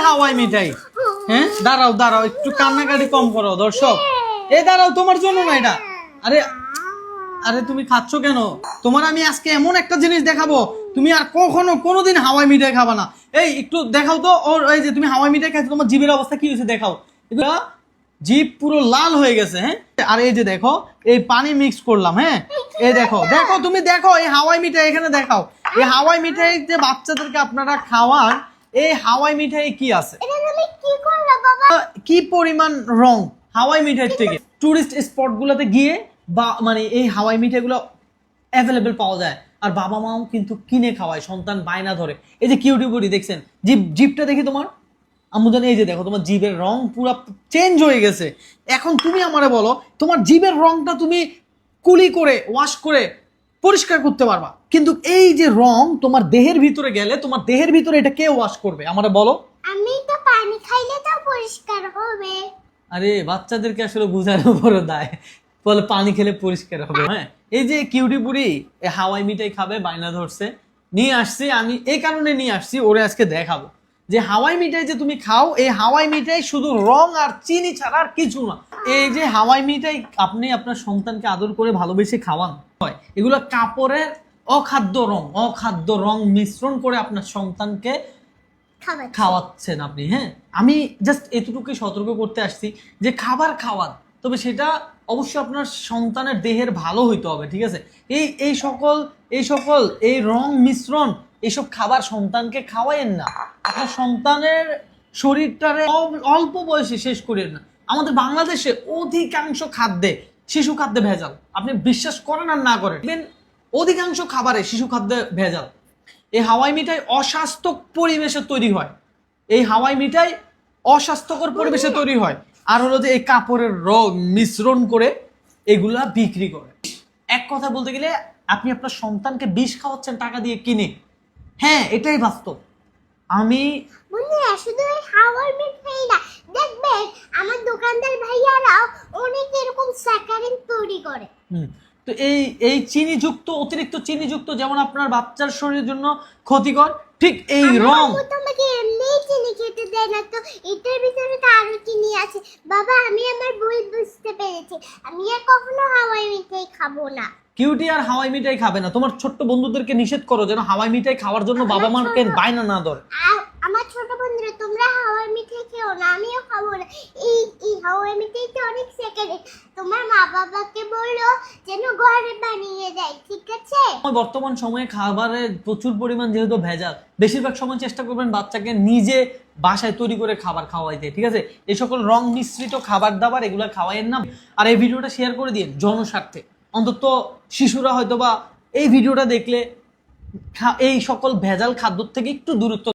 হাওয়াই মিঠাই। হ্যাঁ দাঁড়াও দাঁড়াও, একটু কান্নাকাটি কম করো দর্শক। এই দাঁড়াও, তোমার জন্য না এটা। আরে আরে তুমি খাচ্ছ কেন? তোমার আমি আজকে এমন একটা জিনিস দেখাবো, তুমি আর কখনো কোনোদিন হাওয়াই মিঠাই খাবা না। এই একটু দেখাও তো ওর, এই যে তুমি হাওয়াই মিঠাই খাইছো, তোমার জিভের অবস্থা কি হয়েছে দেখাও। এগুলা জিভ পুরো লাল হয়ে গেছে। হ্যাঁ আর এই যে দেখো, এই পানি মিক্স করলাম। হ্যাঁ এই দেখো দেখো, তুমি দেখো এই হাওয়াই মিঠাই এখানে দেখাও। এই হাওয়াই মিঠাই যে বাচ্চাদেরকে আপনারা খাওয়ান, এই হাওয়াই মিঠাই কি আছে? কি পরিমাণ রং হাওয়াই মিঠাই থেকে। টুরিস্ট স্পট গুলোতে গিয়ে বা মানে এই হাওয়াই মিঠাইগুলো অ্যাভেলেবেল পাওয়া যায়, আর বাবা মাও কিন্তু কিনে খাওয়ায়, সন্তান বায়না ধরে। এই যে কিউটি বুটি দেখছেন, জিভটা দেখি তোমার আম্মু জানি, এই যে দেখো তোমার জিভের রং পুরো চেঞ্জ হয়ে গেছে। এখন তুমি আমারে বলো, তোমার জিভের রংটা তুমি কুলি করে ওয়াশ করে পরিষ্কার করতে পারবা, কিন্তু এই যে রং তোমার দেহের ভিতরে গেলে, তোমার দেহের ভিতরে এটা কে ওয়াশ করবে আমারে বলো? আমি তো পানি খাইলে তো পরিষ্কার হবে। আরে বাচ্চাদেরকে আসলে বোঝানোর বড় দায়, বলে পানি খেলে পরিষ্কার হবে। হ্যাঁ এই যে কিউটি বুড়ি হাওয়াই মিঠাই খাবে বায়না ধরছে, নিয়ে আসছি আমি, এই কারণে নিয়ে আসছি ওরে আজকে দেখাবো যে হাওয়াই মিঠাই যে তুমি খাও, এই হাওয়াই মিঠাই শুধু রং আর চিনি ছাড়া আর কিছু না। এই যে হাওয়াই মিঠাই আপনি আপনার সন্তানকে আদর করে ভালোবেসে খাওয়ান হয়, এগুলো কাপড়ের অখাদ্য রং মিশ্রণ করে আপনার সন্তানকে খাওয়াচ্ছেন আপনি। হ্যাঁ আমি জাস্ট এতটুকুই সতর্ক করতে আসছি যে খাবার খাওয়ান, তবে সেটা অবশ্যই আপনার সন্তানের দেহের ভালো হইতে হবে, ঠিক আছে? এই রং মিশ্রণ এইসব খাবার সন্তানকে খাওয়ায়েন না। আপনার সন্তানের শরীরটারে অল্প বয়সে শেষ করেন না। আমাদের বাংলাদেশে অধিকাংশ খাদ্যে, শিশু খাদ্যে ভেজাল। আপনি বিশ্বাস করেন আর না করেন, অধিকাংশ খাবারে শিশু খাদ্যে ভেজাল। এই হাওয়াই মিঠাই অস্বাস্থ্য পরিবেশে তৈরি হয়, এই হাওয়াই মিঠাই অস্বাস্থ্যকর পরিবেশে তৈরি হয়, আর হলো যে এই কাপড়ের রং মিশ্রণ করে এগুলা বিক্রি করে। এক কথা বলতে গেলে আপনি আপনার সন্তানকে বিষ খাওয়াচ্ছেন টাকা দিয়ে কিনে। হ্যাঁ এটাই বাস্তব। আমি বন্ধুরা শুধু এই হাওয়াই মিঠাই না, দেখবেন আমার দোকানদার ভাইয়ারাও অনেক এরকম স্যাকারিন তৈরি করে। তো এই চিনিযুক্ত, অতিরিক্ত চিনিযুক্ত যেমন আপনার বাচ্চার শরীরের জন্য ক্ষতিকর, ঠিক এই রং তোমাকে এমনি চিনি খেতে দেয় না, তো এটার ভিতরে তো আরো চিনি আছে। বাবা আমি আমার ভুল বুঝতে পেরেছি, আমি আর কখনো হাওয়াই মিঠাই খাবো না। কিউটি আর হাওয়াই মিঠাই খাবে না। তোমার ছোট্ট বন্ধুদেরকে নিষেধ করো যেন হাওয়াই মিঠাই খাওয়ার জন্য বাবা মাকে বায়না না ধরে। আমার ছোট বন্ধুরা তোমরা হাওয়াই মিঠাই খেও না, আমিও খাবো না। এই হাওয়াই মিঠাইতে অনেক স্যাকারিন, তোমার মা বাবাকে বললো যেন ঘরে বানিয়ে দেয়, ঠিক আছে? বর্তমান সময়ে খাবারে প্রচুর পরিমাণ যেহেতু ভেজাল, বেশিরভাগ সময় চেষ্টা করবেন বাচ্চাকে নিজে বাসায় তৈরি করে খাবার খাওয়াইতে, ঠিক আছে? এই সকল রং মিশ্রিত খাবার দাবার এগুলো খাওয়াইয়ের না। আর এই ভিডিওটা শেয়ার করে দিন জনস্বার্থে, অন্তত শিশুরা হয়তো বা এই ভিডিওটা দেখলে এই সকল ভেজাল খাদ্য থেকে একটু দূরত্ব